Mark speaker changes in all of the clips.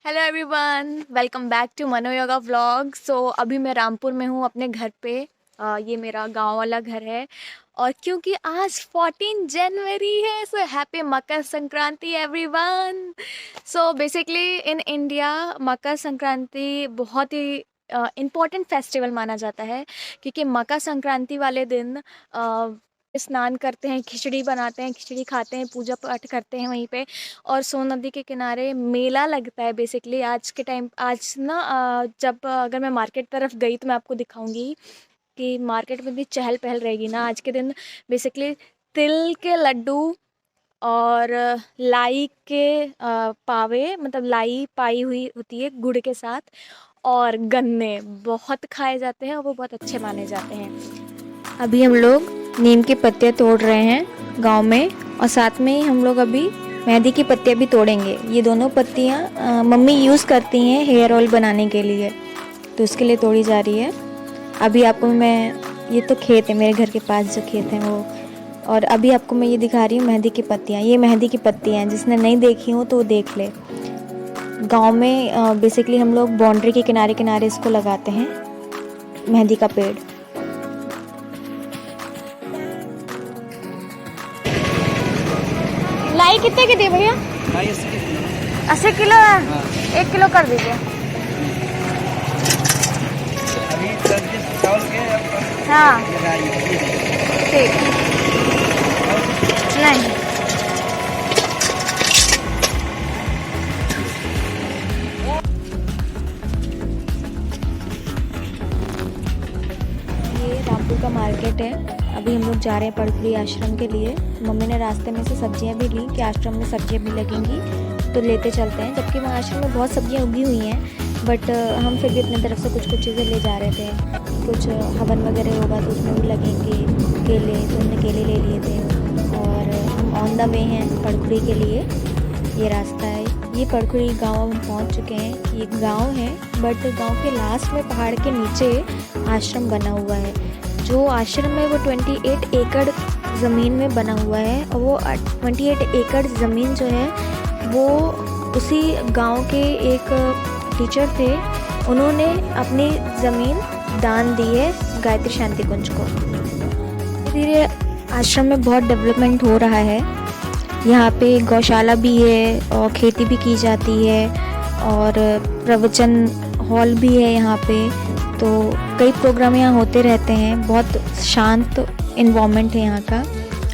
Speaker 1: Hello everyone, welcome back to Mano yoga vlog. अभी मैं रामपुर में हूँ अपने घर पे। ये मेरा गांव वाला घर है। और क्योंकि आज 14 जनवरी है, so happy Makar Sankranti everyone. So basically in India Makar Sankranti बहुत ही इम्पोर्टेंट फेस्टिवल माना जाता है, क्योंकि मकर संक्रांति वाले दिन स्नान करते हैं, खिचड़ी बनाते हैं, खिचड़ी खाते हैं, पूजा पाठ करते हैं वहीं पे। और सोन नदी के किनारे मेला लगता है। बेसिकली आज के टाइम आज ना जब अगर मैं मार्केट तरफ गई तो मैं आपको दिखाऊंगी कि मार्केट में भी चहल पहल रहेगी ना आज के दिन। बेसिकली तिल के लड्डू और लाई के पावे, मतलब लाई पाई हुई होती है गुड़ के साथ, और गन्ने बहुत खाए जाते हैं और वो बहुत अच्छे माने जाते हैं। अभी हम लोग नीम के पत्ते तोड़ रहे हैं गांव में, और साथ में ही हम लोग अभी मेहंदी की पत्तियां भी तोड़ेंगे। ये दोनों पत्तियां मम्मी यूज़ करती हैं हेयर ऑयल बनाने के लिए, तो उसके लिए तोड़ी जा रही है। अभी आपको मैं, ये तो खेत है मेरे घर के पास जो खेत है वो, और अभी आपको मैं ये दिखा रही हूँ मेहंदी की पत्तियाँ। ये मेहंदी की पत्तियाँ हैं, जिसने नहीं देखी हो तो वो देख ले। गांव में बेसिकली हम लोग बाउंड्री के किनारे किनारे इसको लगाते हैं, मेहंदी का पेड़। लाई कितने की दी भैया? 80 किलो है।
Speaker 2: हाँ।
Speaker 1: 1 किलो कर दीजिए।
Speaker 2: अभी चावल के
Speaker 1: हाँ
Speaker 2: लगाइए।
Speaker 1: ठीक है। नहीं, ये रामपुर का मार्केट है। अभी हम लोग जा रहे हैं पड़पुरी आश्रम के लिए। मम्मी ने रास्ते में से सब्जियां भी ली कि आश्रम में सब्जियां भी लगेंगी तो लेते चलते हैं, जबकि वहाँ आश्रम में बहुत सब्जियां उगी हुई हैं, बट हम फिर भी अपनी तरफ से कुछ कुछ चीज़ें ले जा रहे थे। कुछ हवन वगैरह होगा तो उसमें भी लगेंगे केले, तो हमने केले ले लिए थे। और हम ऑन द वे हैं पड़पुरी के लिए। ये रास्ता है, ये पड़पुरी गांव हम पहुंच चुके हैं। ये गांव है, बट गांव के लास्ट में पहाड़ के नीचे आश्रम बना हुआ है। जो आश्रम है वो 28 एकड़ ज़मीन में बना हुआ है, और वो 28 एकड़ ज़मीन जो है वो उसी गांव के एक टीचर थे, उन्होंने अपनी ज़मीन दान दी है गायत्री शांति कुंज को। धीरे आश्रम में बहुत डेवलपमेंट हो रहा है। यहाँ पे गौशाला भी है और खेती भी की जाती है, और प्रवचन हॉल भी है यहाँ पे। तो कई प्रोग्राम यहाँ होते रहते हैं। बहुत शांत इन्वायरमेंट है यहाँ का।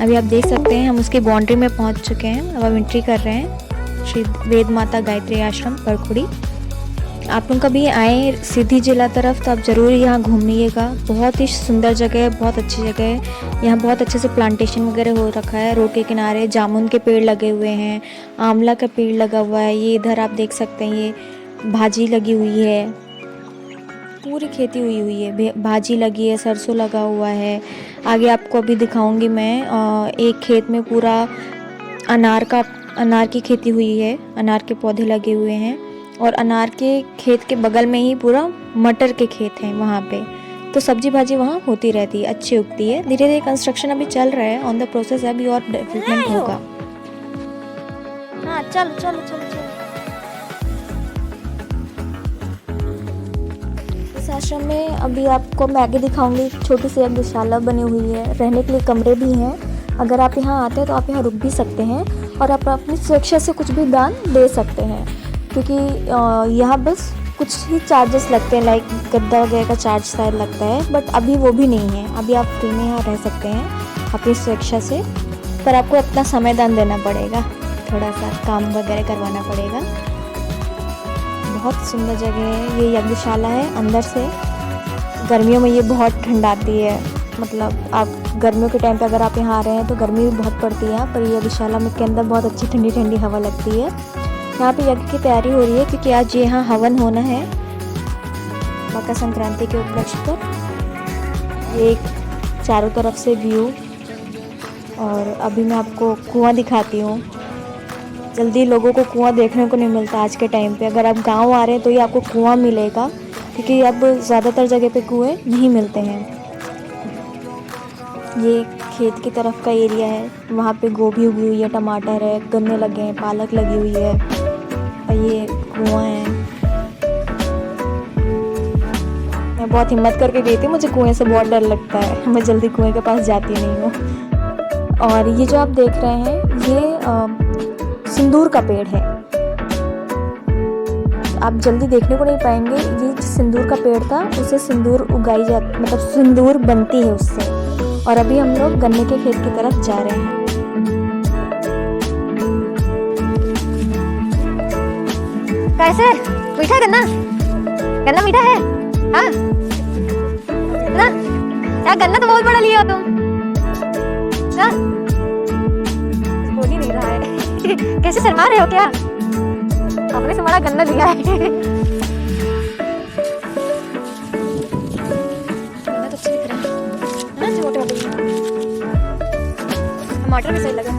Speaker 1: अभी आप देख सकते हैं हम उसकी बाउंड्री में पहुँच चुके हैं। अब हम एंट्री कर रहे हैं श्री वेद माता गायत्री आश्रम पड़पुरी। आप लोग कभी आए सीधी जिला तरफ तो आप ज़रूर यहाँ घूमिएगा। बहुत ही सुंदर जगह है, बहुत अच्छी जगह है। यहाँ बहुत अच्छे से प्लांटेशन वगैरह हो रखा है। रोड के किनारे जामुन के पेड़ लगे हुए हैं, आंवला का पेड़ लगा हुआ है। ये इधर आप देख सकते हैं, ये भाजी लगी हुई है, पूरी खेती हुई है, भाजी लगी है, सरसों लगा हुआ है। आगे आपको अभी दिखाऊंगी मैं। एक खेत में पूरा अनार की खेती हुई है, अनार के पौधे लगे हुए हैं, और अनार के खेत के बगल में ही पूरा मटर के खेत हैं वहाँ पे। तो सब्जी भाजी वहाँ होती रहती है, अच्छी उगती है। धीरे धीरे कंस्ट्रक्शन अभी चल रहा है, ऑन द प्रोसेस, अभी और डेवलपमेंट होगा। हाँ चलो चलो चलो चलो। इस आश्रम में अभी आपको मैं आगे दिखाऊंगी, छोटी सी एक गौशाला बनी हुई है, रहने के लिए कमरे भी हैं। अगर आप यहाँ आते हैं तो आप यहाँ रुक भी सकते हैं, और आप अपनी स्वेच्छा से कुछ भी दान दे सकते हैं, क्योंकि यहाँ बस कुछ ही चार्जेस लगते हैं, लाइक गद्दा वगैरह का चार्ज शायद लगता है, बट अभी वो भी नहीं है। अभी आप फ्री में यहाँ रह सकते हैं अपनी स्वेच्छा से, पर आपको अपना समय दान देना पड़ेगा, थोड़ा सा काम वगैरह करवाना पड़ेगा। बहुत सुंदर जगह है। ये यज्ञशाला है अंदर से। गर्मियों में ये बहुत ठंड आती है, मतलब आप गर्मियों के टाइम पे अगर आप यहाँ आ रहे हैं तो गर्मी भी बहुत पड़ती है, पर ये यज्ञशाला में के अंदर बहुत अच्छी ठंडी ठंडी हवा लगती है। यहाँ पे यज्ञ की तैयारी हो रही है, क्योंकि आज यहाँ हवन होना है मकर संक्रांति के उपलक्ष्य पर। ये एक चारों तरफ से व्यू, और अभी मैं आपको कुआं दिखाती हूँ। जल्दी लोगों को कुआं देखने को नहीं मिलता आज के टाइम पे। अगर आप गांव आ रहे हैं तो ये आपको कुआं मिलेगा, क्योंकि अब ज़्यादातर जगह पे कुएं नहीं मिलते हैं। ये खेत की तरफ का एरिया है, वहाँ पे गोभी उगी हुई है, टमाटर है, गन्ने लगे हैं, पालक लगी हुई है, और ये कुआं है। मैं बहुत हिम्मत करके गई थी, मुझे कुएं से बहुत डर लगता है, मैं जल्दी कुएं के पास जाती नहीं हूँ। और ये जो आप देख रहे हैं ये सिंदूर का पेड़ है। आप जल्दी देखने को नहीं पाएंगे। ये सिंदूर का पेड़ था, उसे सिंदूर उगाई जाती, मतलब सिंदूर बनती है उससे। और अभी हम लोग गन्ने के खेत की तरफ जा रहे हैं। कैसे मीठा गन्ना? गन्ना मीठा है? हाँ ना? यार गन्ना तो बहुत बड़ा लिया तुम। हाँ? बोल ही नहीं रहा है। कैसे शर्मा रहे हो क्या? अपने से बड़ा गन्ना लिया है। गन्ना तो अच्छा दिख रहा है ना, छोटे मोटे। टमाटर भी सही लगे।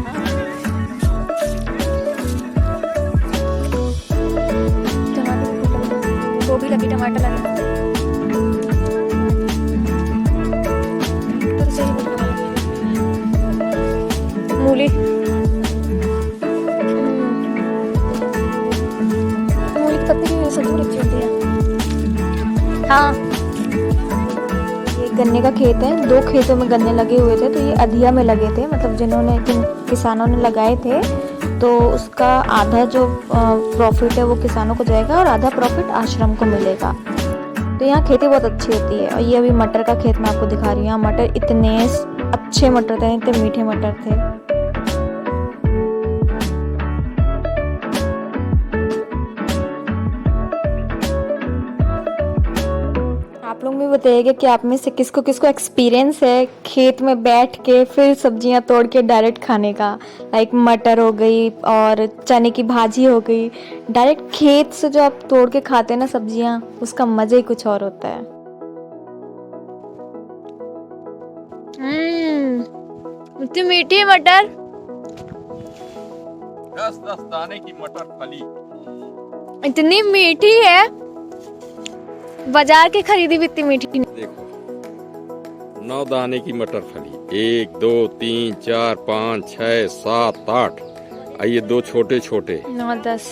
Speaker 1: गोभी लगी, टमाटर लगा, तो सही मूली, मूली की पत्ती भी सब्जी अच्छी होती है। हाँ, ये गन्ने का खेत है। 2 खेतों में गन्ने लगे हुए थे, तो ये अधिया में लगे थे, मतलब जिन किसानों ने लगाए थे, तो उसका आधा जो प्रॉफिट है वो किसानों को जाएगा और आधा प्रॉफिट आश्रम को मिलेगा। तो यहाँ खेती बहुत अच्छी होती है। और ये अभी मटर का खेत मैं आपको दिखा रही हूँ। यहाँ मटर इतने अच्छे मटर थे, इतने मीठे मटर थे। आप लोग भी बताइएगा कि आप में से किसको किसको एक्सपीरियंस है खेत में बैठ के फिर सब्जियां तोड़ के डायरेक्ट खाने का। लाइक मटर हो गई और चने की भाजी हो गई, डायरेक्ट खेत से जो आप तोड़ के खाते हैं ना सब्जियां, उसका मजा ही कुछ और होता है। इतनी मीठी मटर,
Speaker 3: 10-10 दाने की मटर फली,
Speaker 1: इतनी मीठी है, बाजार की खरीदी भी इतनी मीठी नहीं।
Speaker 3: देखो 9 दाने की मटर फली, 1 2 3 4 5 6 7 8, ये 2 छोटे छोटे
Speaker 1: 9 10।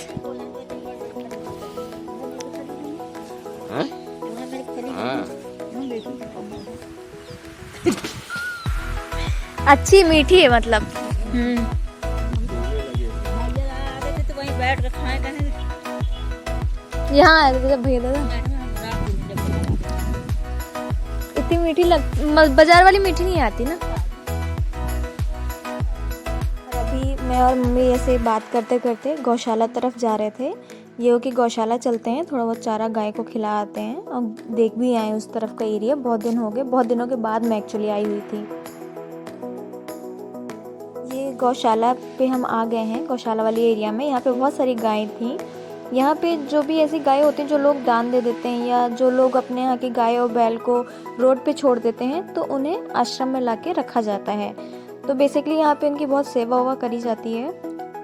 Speaker 3: हाँ
Speaker 1: अच्छी मीठी है मतलब। यहाँ आए थे भैया दादा, इतनी मीठी बाजार वाली मीठी नहीं आती ना। और अभी मैं और मम्मी ऐसे बात करते करते गौशाला तरफ जा रहे थे। ये हो कि गौशाला चलते हैं, थोड़ा बहुत चारा गाय को खिला आते हैं और देख भी आए उस तरफ का एरिया। बहुत दिन हो गए, बहुत दिनों के बाद मैं एक्चुअली आई हुई थी। ये गौशाला पे हम आ गए हैं, गौशाला वाली एरिया में। यहाँ पे बहुत सारी गायें थी। यहाँ पे जो भी ऐसी गायें होती हैं जो लोग दान दे देते हैं, या जो लोग अपने यहाँ की गाय और बैल को रोड पे छोड़ देते हैं, तो उन्हें आश्रम में लाके रखा जाता है। तो बेसिकली यहाँ पे इनकी बहुत सेवा वेवा करी जाती है,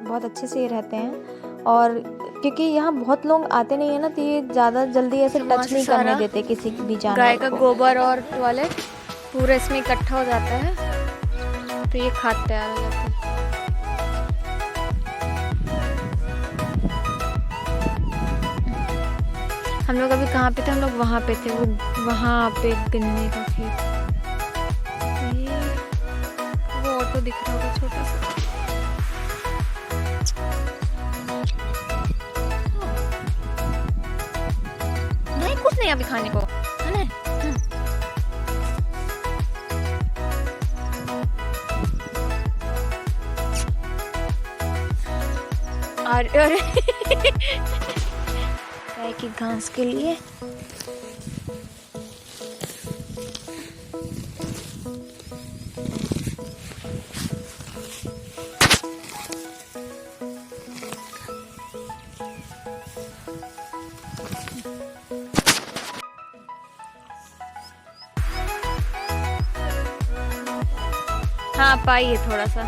Speaker 1: बहुत अच्छे से ये रहते हैं। और क्योंकि यहाँ बहुत लोग आते नहीं है ना, तो ये ज़्यादा जल्दी ऐसे टच नहीं करने देते किसी भी जानवर को। गाय का गोबर और टॉयलेट पूरा इसमें इकट्ठा हो जाता है, तो ये खाद तैयार हो जाता है। हम लोग अभी कहाँ पे थे? हम लोग वहाँ पे थे, वो वहाँ पे गन्ने का खेत। ये वो ऑटो दिख रहा होगा छोटा सा। नहीं, कुछ नहीं अभी खाने को, है ना? अरे गाय की घास के लिए हाँ पाइए थोड़ा सा।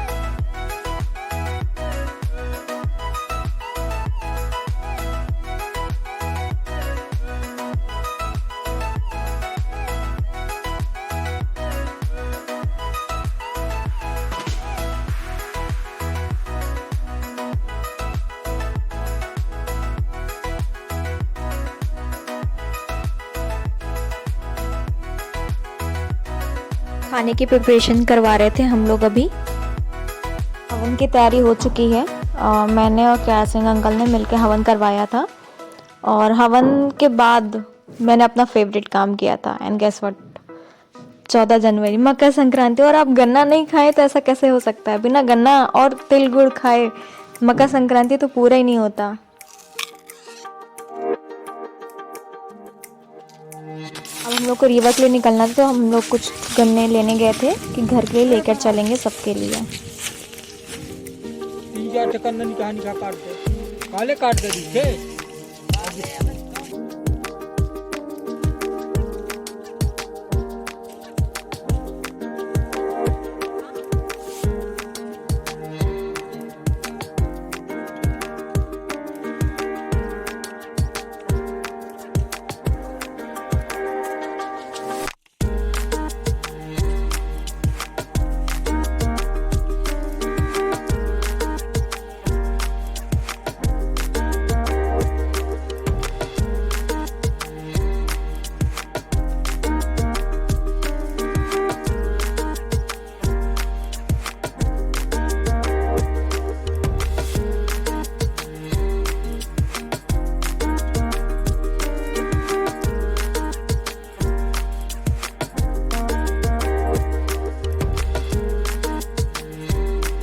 Speaker 1: खाने की प्रिपरेशन करवा रहे थे हम लोग अभी। हवन की तैयारी हो चुकी है। मैंने और कैलाश सिंह अंकल ने मिलकर हवन करवाया था और हवन के बाद मैंने अपना फेवरेट काम किया था। एंड गेस व्हाट, 14 जनवरी मकर संक्रांति, और आप गन्ना नहीं खाए तो ऐसा कैसे हो सकता है? बिना गन्ना और तिल गुड़ खाए मकर संक्रांति तो पूरा ही नहीं होता। अब हम लोग को रीवा के लिए निकलना था तो हम लोग कुछ गन्ने लेने गए थे कि घर के लिए लेकर चलेंगे सबके लिए।
Speaker 2: काट दे काले काट दे दिखे